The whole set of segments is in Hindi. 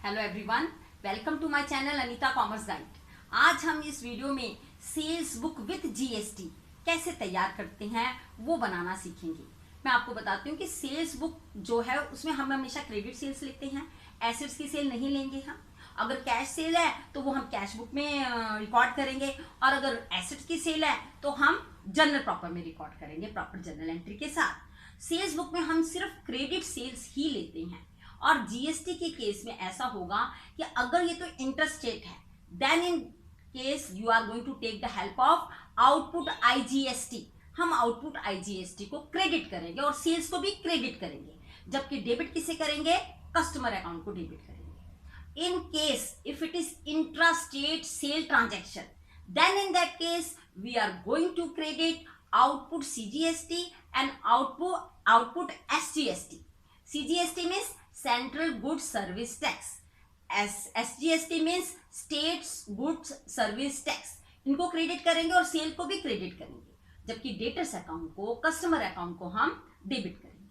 Hello everyone, welcome to my channel Anita commerce guide. आज हम इस वीडियो में सेल्स बुक विद जीएसटी कैसे तैयार करते हैं वो बनाना सीखेंगे। मैं आपको बताती हूँ कि सेल्स बुक जो है उसमें हम हमेशा क्रेडिट सेल्स लेते हैं, एसेट्स की सेल नहीं लेंगे। हम अगर कैश सेल है तो वो हम कैश बुक में रिकॉर्ड करेंगे, और अगर एसेट्स की सेल है तो हम जर्नल प्रॉपर में रिकॉर्ड करेंगे, प्रॉपर जर्नल एंट्री के साथ। सेल्स बुक में हम सिर्फ क्रेडिट सेल्स ही लेते हैं। और जीएसटी के केस में ऐसा होगा कि अगर ये तो इंटरस्टेट है, then in case you are going to take the help of output IGST. हम आउटपुट आईजीएसटी को क्रेडिट करेंगे और सेल्स को भी क्रेडिट करेंगे, जबकि डेबिट किसे करेंगे? कस्टमर अकाउंट को डेबिट करेंगे। In case if it is intrastate sale transaction, then in that case we are going to credit output CGST and output SGST. CGST means central goods service tax, SGST means states goods service tax. इनको क्रेडिट करेंगे और सेल को भी क्रेडिट करेंगे, जबकि डेटर्स अकाउंट को, कस्टमर अकाउंट को हम डेबिट करेंगे।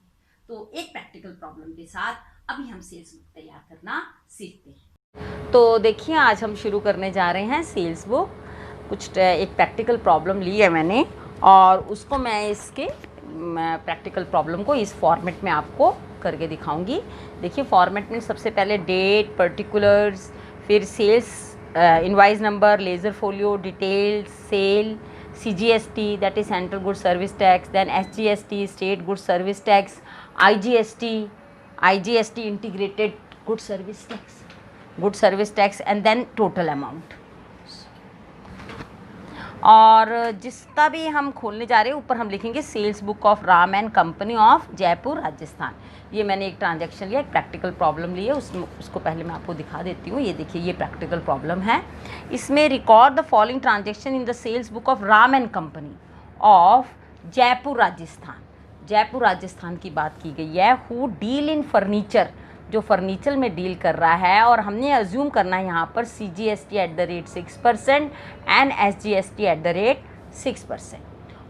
तो एक प्रैक्टिकल प्रॉब्लम के साथ अभी हम सेल्स बुक तैयार करना सीखते हैं। तो देखिए, आज हम शुरू करने जा रहे हैं सेल्स बुक। एक प्रैक्टिकल प्रॉब्लम ली है मैंने, और उसको मैं इसके प्रैक्टिकल प्रॉब्लम को इस फॉर्मेट में आपको करके दिखाऊंगी। देखिए, फॉर्मेट में सबसे पहले डेट, पर्टिकुलर्स, फिर sales invoice number, ledger folio, details, sale, CGST that is central good service tax, then SGST state good service tax, IGST integrated good service tax and then total amount. और जिसका भी हम खोलने जा रहे हैं ऊपर हम लिखेंगे sales book of Ram and company of Jaipur Rajasthan. ये मैंने एक ट्रांजैक्शन लिया, एक प्रैक्टिकल प्रॉब्लम ली है, उसको पहले मैं आपको दिखा देती हूँ। ये देखिए, ये प्रैक्टिकल प्रॉब्लम है। इसमें record the following transaction in the sales book of Ram and company of Jaipur Rajasthan. Jaipur Rajasthan की बात की गई है। हु डील इन फर्नीचर, जो फर्नीचर में डील कर रहा है, और हमने अज्यूम करना है यहाँ पर CGST @ 6% एंड SGST @ 6%।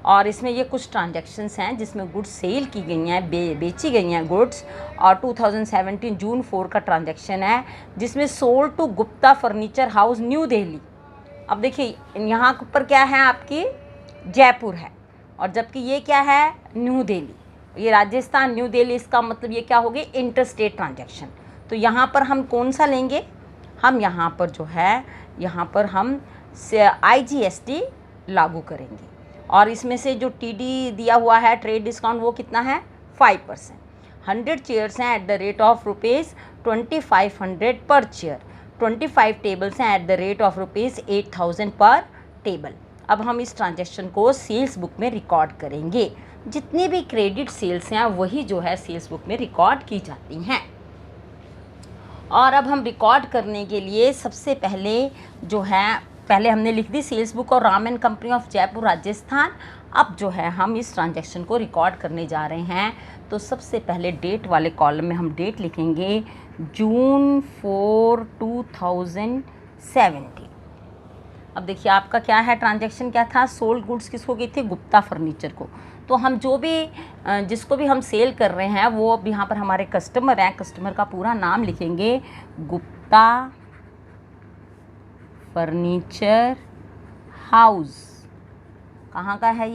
और इसमें ये कुछ ट्रांजैक्शंस हैं जिसमें गुड्स सेल की गई हैं, बेची गई हैं गुड्स। और 2017 जून 4 का ट्रांजैक्शन है जिसमें sold to Gupta furniture house New Delhi. अब देखिए, यहाँ पर क्या है, आपकी जयपुर है, और जबकि ये क्या है, न्यू दिल्ली। ये राजस्थान, न्यू दिल्ली, इसका मतलब ये क्या हो गई, इंटरस्टेट ट्रांजैक्शन। तो यहाँ पर हम कौन सा लेंगे? हम यहाँ पर जो है, यहाँ पर हम IGST लागू करेंगे। और इसमें से जो TD दिया हुआ है, ट्रेड डिस्काउंट, वो कितना है? 5%। 100 चेयर्स हैं एट द रेट ऑफ ₹2500 पर चेयर। 25 टेबल्स हैं एट द रेट ऑफ ₹8000 पर टेबल। अब हम इस ट्रांजैक्शन को सेल्स बुक में रिकॉर्ड करेंगे। जितनी भी क्रेडिट सेल्स हैं वही जो है सेल्स बुक में रिकॉर्ड की जाती हैं। और अब हम रिकॉर्ड करने के लिए सबसे पहले जो है, पहले हमने लिख दी सेल्स बुक और Ram and company of Jaipur Rajasthan. अब जो है हम इस ट्रांजैक्शन को रिकॉर्ड करने जा रहे हैं। तो सबसे पहले डेट वाले कॉलम में हम डेट लिखेंगे जून 4, 2017। अब देखिए, आपका क्या है, ट्रांजैक्शन क्या था, सोल्ड गुड्स किसको गई थी? गुप्ता फर्नीचर को। तो हम जो भी जिसको भी हम सेल कर रहे हैं वो अब यहाँ पर हमारे कस्टमर हैं। कस्टमर का पूरा नाम लिखेंगे, गुप्ता फर्नीचर हाउस। कहाँ का है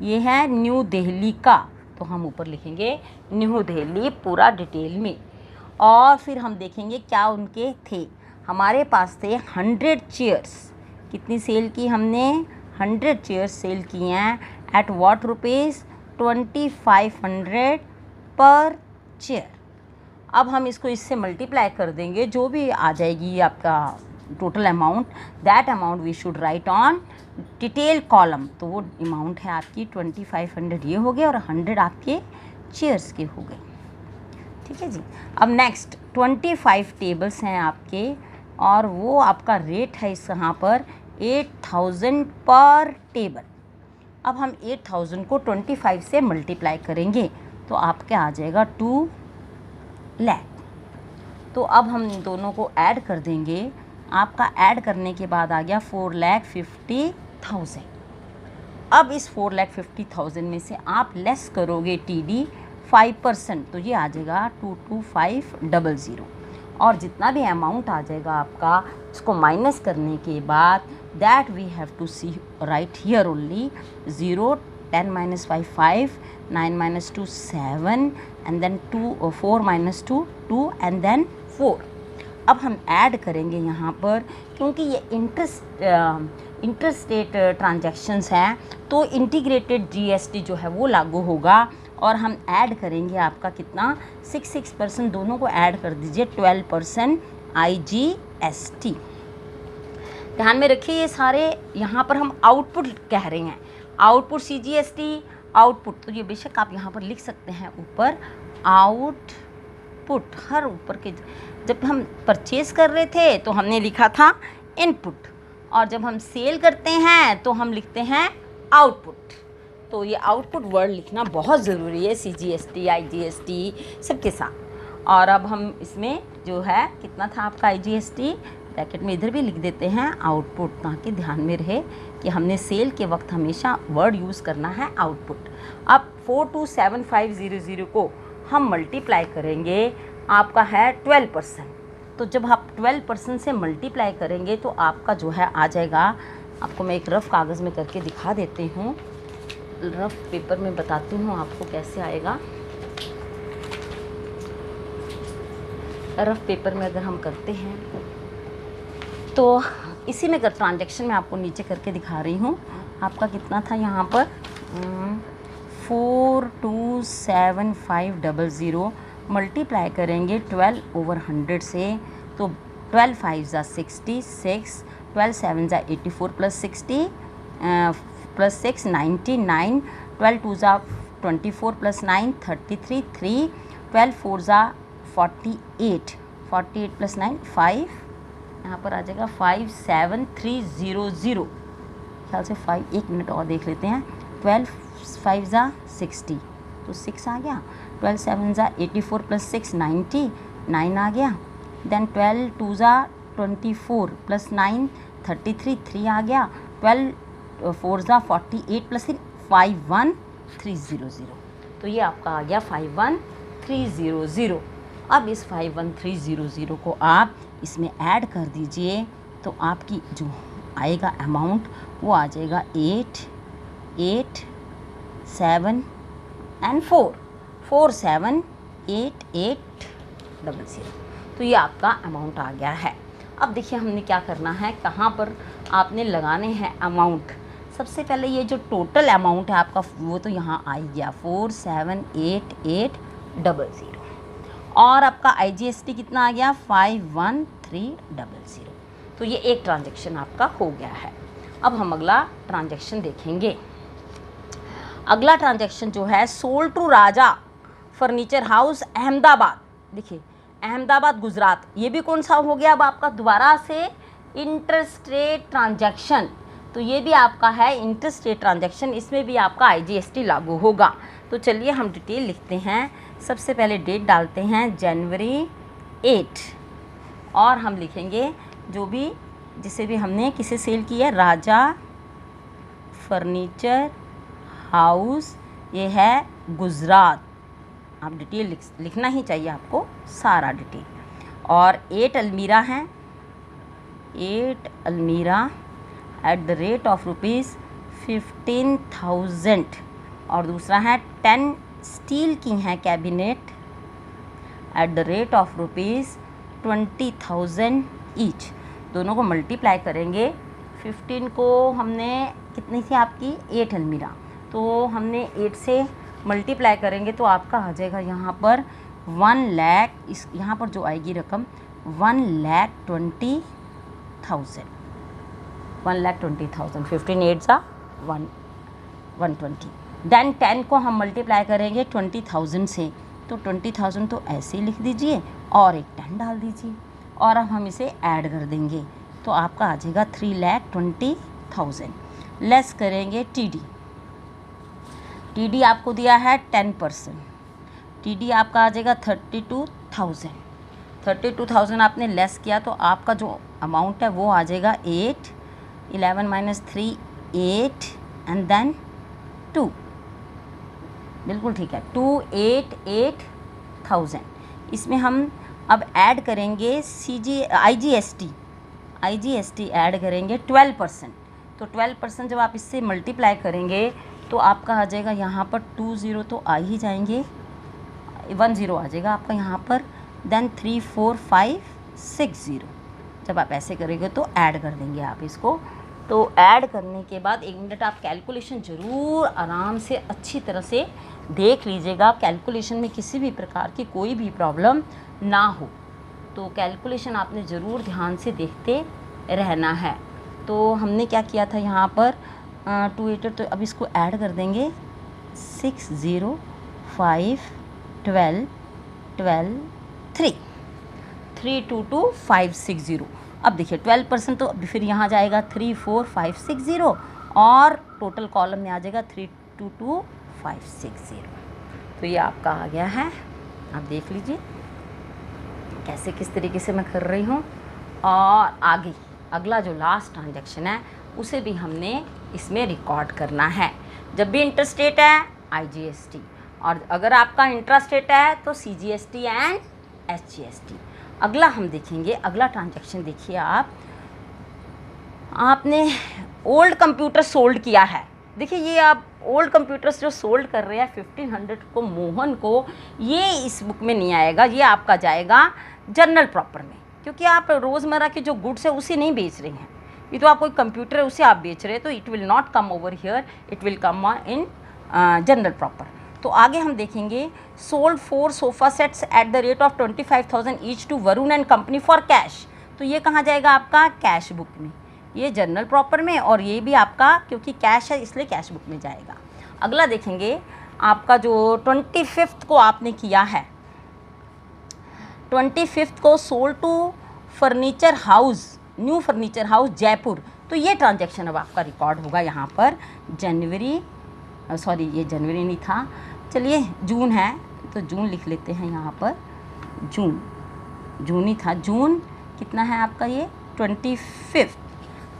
ये है न्यू दिल्ली का। तो हम ऊपर लिखेंगे न्यू दिल्ली पूरा डिटेल में। और फिर हम देखेंगे क्या उनके थे। हमारे पास थे 100 चेयर्स। कितनी सेल की हमने? 100 चेयर्स सेल की हैं एट व्हाट रुपीज़? 2500 पर चेयर। अब हम इसको इससे मल्टीप्लाई कर देंगे, जो भी आ जाएगी आपका total amount, that amount we should write on detail column. तो वो अमाउंट है आपकी 2500, ये हो गए, और 100 आपके चेयर्स के हो गए। ठीक है जी। अब नेक्स्ट 25 टेबल्स हैं आपके, और वो आपका रेट है इस यहाँ पर 8000 पर टेबल। अब हम 8000 को 25 से मल्टीप्लाई करेंगे तो आपके आ जाएगा 2 लाख। तो अब हम दोनों को ऐड कर देंगे। आपका ऐड करने के बाद आ गया 4,50,000। अब इस 4,50,000 में से आप लेस करोगे TD 5%, तो ये आ जाएगा 22500। और जितना भी अमाउंट आ जाएगा आपका, इसको माइनस करने के बाद that we have to see right here only 0, 10 - 5 5, 9 - 2 7, and then 2 4 - 2 2, and then 4। अब हम ऐड करेंगे यहाँ पर, क्योंकि ये इंटरस्टेट ट्रांजैक्शंस हैं तो इंटीग्रेटेड जीएसटी जो है वो लागू होगा। और हम ऐड करेंगे आपका कितना, 6% दोनों को ऐड कर दीजिए, 12% IGST। ध्यान में रखिए ये सारे यहाँ पर हम आउटपुट कह रहे हैं, आउटपुट CGST आउटपुट, तो ये बेशक आप यहाँ पर लिख सकते हैं ऊपर आउटपुट। हर ऊपर के जब हम परचेज कर रहे थे तो हमने लिखा था इनपुट, और जब हम सेल करते हैं तो हम लिखते हैं आउटपुट। तो ये आउटपुट वर्ड लिखना बहुत ज़रूरी है CGST IGST सबके साथ। और अब हम इसमें जो है कितना था आपका IGST, ब्रैकेट में इधर भी लिख देते हैं आउटपुट, ताकि ध्यान में रहे कि हमने सेल के वक्त हमेशा वर्ड यूज़ करना है आउटपुट। अब 427500 को हम मल्टीप्लाई करेंगे, आपका है 12%। तो जब आप 12% से मल्टीप्लाई करेंगे तो आपका जो है आ जाएगा, आपको मैं एक रफ़ कागज़ में करके दिखा देती हूँ, रफ़ पेपर में बताती हूँ आपको कैसे आएगा। रफ़ पेपर में अगर हम करते हैं तो इसी में ट्रांजैक्शन में आपको नीचे करके दिखा रही हूँ। आपका कितना था यहाँ पर 427500 मल्टीप्लाई करेंगे 12/100 से, तो 12 5 = 66, 12 7 = 84 + 60 + 6 99, 12 2 = 24 + 9 33 3, 12 4 = 48, 48 + 9 5, यहाँ पर आ जाएगा 57300। ख्याल से 1 मिनट और देख लेते हैं। 12 5 = 60, तो 6 आ गया। 12 7 = 84 + 6 90, 9 आ गया। देन 12 2 = 24 + 9 33 3 आ गया। 12 4 = 48 + 3 51300। तो ये आपका आ गया 51300। अब इस 51300 को आप इसमें ऐड कर दीजिए, तो आपकी जो आएगा अमाउंट वो आ जाएगा 8 8 7 and 4 478800। तो ये आपका अमाउंट आ गया है। अब देखिए हमने क्या करना है, कहाँ पर आपने लगाने हैं अमाउंट। सबसे पहले ये जो टोटल अमाउंट है आपका वो तो यहाँ आ गया 478800, और आपका IGST कितना आ गया 51300। तो ये एक ट्रांजैक्शन आपका हो गया है। अब हम अगला ट्रांजैक्शन देखेंगे। अगला ट्रांजैक्शन जो है sold to Raja furniture house Ahmedabad. देखिए अहमदाबाद गुजरात, ये भी कौन सा हो गया अब आपका दोबारा से इंटरस्टेट ट्रांजैक्शन। तो ये भी आपका है इंटरस्टेट ट्रांजैक्शन, इसमें भी आपका IGST लागू होगा। तो चलिए हम डिटेल लिखते हैं। सबसे पहले डेट डालते हैं जनवरी 8, और हम लिखेंगे जो भी जिसे भी हमने किसे सेल किया, राजा फर्नीचर हाउस, ये है गुजरात। आप डिटेल लिखना ही चाहिए आपको सारा डिटेल। और 8 अलमीरा हैं, 8 अलमीरा एट द रेट ऑफ ₹15,000, और दूसरा है 10 स्टील की हैं cabinet eight the rate of ₹20,000 each. दोनों को मल्टीप्लाई करेंगे। 15 को हमने कितनी थी आपकी 8 अलमीरा, तो हमने 8 से मल्टीप्लाई करेंगे तो आपका आ जाएगा यहाँ पर 1 लाख, इस यहाँ पर जो आएगी रकम 1,20,000, 1,20,000। 15 8 सा 120। देन 10 को हम मल्टीप्लाई करेंगे 20,000 से, तो 20,000 तो ऐसे ही लिख दीजिए और एक 10 डाल दीजिए, और अब हम इसे ऐड कर देंगे तो आपका आ जाएगा 3,20,000। लेस करेंगे TD आपको दिया है 10%, TD आपका आ जाएगा 32,000। 32,000 आपने लेस किया तो आपका जो अमाउंट है वो आ जाएगा 8, 11 - 3 8, एंड देन 2। बिल्कुल ठीक है, 288,000। इसमें हम अब ऐड करेंगे IGST ऐड करेंगे 12%। तो 12% जब आप इससे मल्टीप्लाई करेंगे तो आपका आ जाएगा यहाँ पर 20 तो आ ही जाएंगे, 10 आ जाएगा आपका यहाँ पर, देन 3 4 5 6 0। जब आप ऐसे करेंगे तो ऐड कर देंगे आप इसको। तो ऐड करने के बाद 1 मिनट आप कैलकुलेशन ज़रूर आराम से अच्छी तरह से देख लीजिएगा, कैलकुलेशन में किसी भी प्रकार की कोई भी प्रॉब्लम ना हो। तो कैलकुलेशन आपने ज़रूर ध्यान से देखते रहना है। तो हमने क्या किया था यहाँ पर 288, तो अब इसको ऐड कर देंगे 6 0 5 12 12 3 3 2 2 5 6 0। अब देखिए 12% तो फिर यहाँ जाएगा 3 4 5 6 0 और टोटल कॉलम में आ जाएगा 3 2 2 5 6 0। तो ये आपका आ गया है, आप देख लीजिए कैसे किस तरीके से मैं कर रही हूँ। और आगे अगला जो लास्ट ट्रांजैक्शन है उसे भी हमने इसमें रिकॉर्ड करना है। जब भी इंटरस्टेट है IGST, और अगर आपका इंट्रास्टेट है तो CGST एंड SGST। अगला हम देखेंगे, अगला ट्रांजैक्शन देखिए आपने ओल्ड कंप्यूटर सोल्ड किया है। देखिए ये आप ओल्ड कंप्यूटर्स जो सोल्ड कर रहे हैं 1500 को मोहन को, ये इस बुक में नहीं आएगा, ये आपका जाएगा जनरल प्रॉपर में, क्योंकि आप रोज़मर्रा के जो गुड्स है उसे नहीं बेच रहे हैं, ये तो आप कोई कंप्यूटर है उसे आप बेच रहे हैं, तो it will not come over here, it will come in general proper. तो आगे हम देखेंगे sold 4 sofa sets at the rate of 25,000 each to Varun and company for cash. तो ये कहाँ जाएगा आपका कैश बुक में, ये जनरल प्रॉपर में, और ये भी आपका क्योंकि कैश है इसलिए कैश बुक में जाएगा। अगला देखेंगे आपका जो 25th को आपने किया है, 25th को sold to furniture house, new furniture house Jaipur. तो ये ट्रांजैक्शन अब आपका रिकॉर्ड होगा यहाँ पर जनवरी, सॉरी ये जनवरी नहीं था, चलिए जून है तो जून लिख लेते हैं यहाँ पर, जून ही था, जून कितना है आपका ये 25th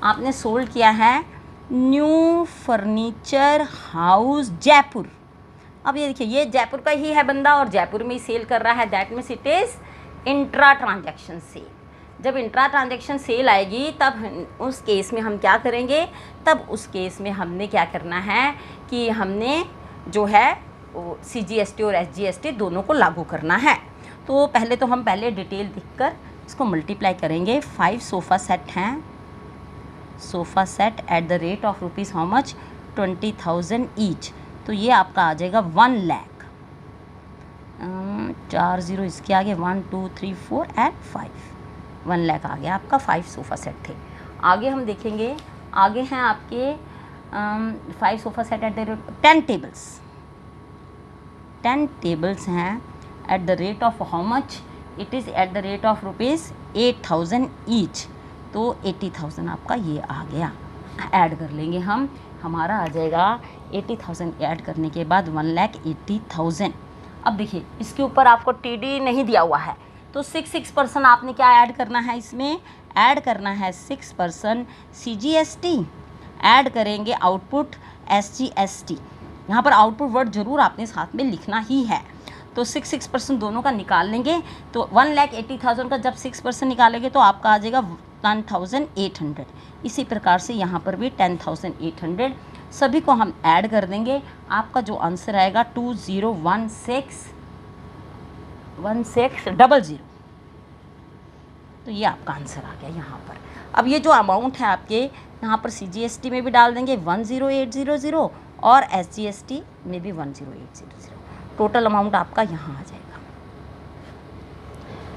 आपने सोल्ड किया है न्यू फर्नीचर हाउस जयपुर। अब ये देखिए ये जयपुर का ही है बंदा और जयपुर में ही सेल कर रहा है, that means it is intra transaction sale. जब इंट्रा ट्रांजैक्शन सेल आएगी तब उस केस में हम क्या करेंगे, तब उस केस में हमने क्या करना है कि हमने जो है वो CGST और SGST दोनों को लागू करना है। तो पहले तो हम डिटेल देखकर इसको मल्टीप्लाई करेंगे। 5 सोफ़ा सेट हैं, sofa set at the rate of rupees how much 20,000 each, तो ये आपका आ जाएगा 1 लाख। 4 0 इसके आगे 1 2 3 4 एंड 5, 1 लाख आ गया आपका। 5 सोफ़ा सेट थे। आगे हम देखेंगे, आगे हैं आपके 5 sofa set at the rate 10 tables, 10 tables हैं at the rate of how much, it is at the rate of rupees 8,000 each, तो 80,000 आपका ये आ गया। ऐड कर लेंगे हम, हमारा आ जाएगा 80,000 ऐड करने के बाद 1,80,000। अब देखिए इसके ऊपर आपको TD नहीं दिया हुआ है, तो 6% आपने क्या ऐड करना है, इसमें ऐड करना है 6% CGST, ऐड करेंगे आउटपुट SGST। यहाँ पर आउटपुट वर्ड जरूर आपने साथ में लिखना ही है। तो 6% दोनों का निकाल लेंगे, तो 1,80,000 का जब 6% निकालेंगे तो आपका आ जाएगा 10,800। इसी प्रकार से यहाँ पर भी 10,800 सभी को हम ऐड कर देंगे, आपका जो आंसर आएगा 201600। तो ये आपका आंसर आ गया यहाँ पर। अब ये जो अमाउंट है आपके यहाँ पर CGST में भी डाल देंगे 10800 और SGST में भी 10800, टोटल अमाउंट आपका यहाँ आ जाएगा।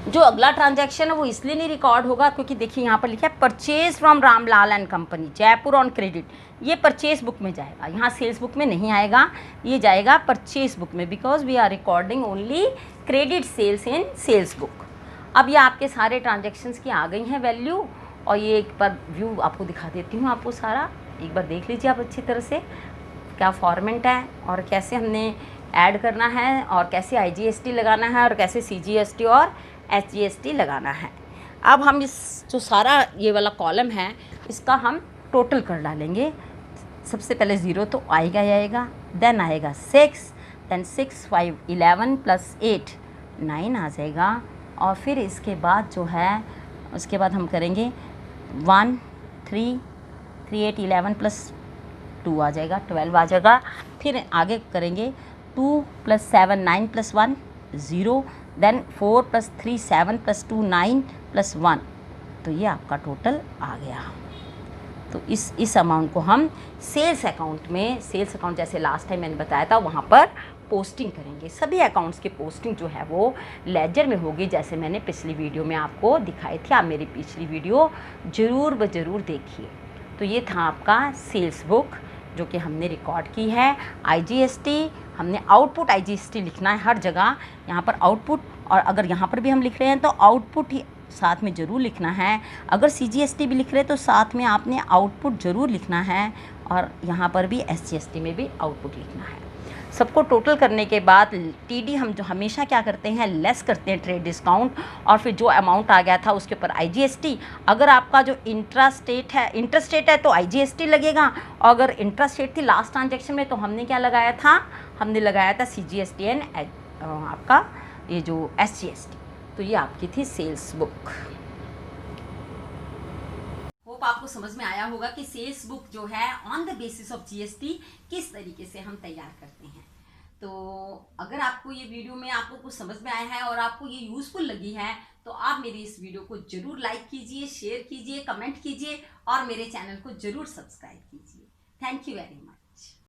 जो अगला ट्रांजैक्शन है वो इसलिए नहीं रिकॉर्ड होगा क्योंकि देखिए यहाँ पर लिखा है purchase from Ramlal and company Jaipur on credit, ये परचेज बुक में जाएगा, यहाँ सेल्स बुक में नहीं आएगा, ये जाएगा परचेज बुक में, because we are recording only credit sales in sales book. अब ये आपके सारे ट्रांजैक्शंस की आ गई हैं वैल्यू, और ये एक बार व्यू आपको दिखा देती हूँ, आपको सारा एक बार देख लीजिए आप अच्छी तरह से क्या फॉर्मेट है और कैसे हमने ऐड करना है और कैसे IGST लगाना है और कैसे CGST और SGST लगाना है। अब हम इस जो सारा ये वाला कॉलम है इसका हम टोटल कर डालेंगे। सबसे पहले 0 तो आएगा ही आएगा, देन आएगा 6, देन 6 5 11 + 8 9 आ जाएगा, और फिर इसके बाद जो है उसके बाद हम करेंगे 1 3 3 8 11 प्लस 2 आ जाएगा 12 आ जाएगा। फिर आगे करेंगे 2 + 7 9 + 1 0, देन 4 + 3 7 + 2 9 + 1, तो ये आपका टोटल आ गया। तो इस अमाउंट को हम सेल्स अकाउंट में, सेल्स अकाउंट जैसे लास्ट टाइम मैंने बताया था वहाँ पर पोस्टिंग करेंगे। सभी अकाउंट्स की पोस्टिंग जो है वो लेजर में होगी, जैसे मैंने पिछली वीडियो में आपको दिखाई थी। आप मेरी पिछली वीडियो ज़रूर देखिए। तो ये था आपका सेल्स बुक जो कि हमने रिकॉर्ड की है। IGST हमने आउटपुट IGST लिखना है हर जगह, यहाँ पर आउटपुट, और अगर यहाँ पर भी हम लिख रहे हैं तो आउटपुट ही साथ में ज़रूर लिखना है। अगर CGST भी लिख रहे हैं तो साथ में आपने आउटपुट ज़रूर लिखना है, और यहाँ पर भी SGST में भी आउटपुट लिखना है। सबको टोटल करने के बाद TD हम जो हमेशा क्या करते हैं, लेस करते हैं ट्रेड डिस्काउंट, और फिर जो अमाउंट आ गया था उसके ऊपर IGST। अगर आपका जो इंट्रास्टेट है तो IGST लगेगा, और अगर इंट्रास्टेट थी लास्ट ट्रांजेक्शन में तो हमने क्या लगाया था, हमने लगाया था CGST एंड आपका ये जो SGST। तो ये आपकी थी सेल्स बुक। होप आपको समझ में आया होगा कि सेल्स बुक जो है on the basis of GST किस तरीके से हम तैयार करते हैं। तो अगर आपको ये वीडियो में आपको कुछ समझ में आया है और आपको ये यूज़फुल लगी है तो आप मेरी इस वीडियो को ज़रूर लाइक कीजिए, शेयर कीजिए, कमेंट कीजिए और मेरे चैनल को ज़रूर सब्सक्राइब कीजिए। Thank you very much.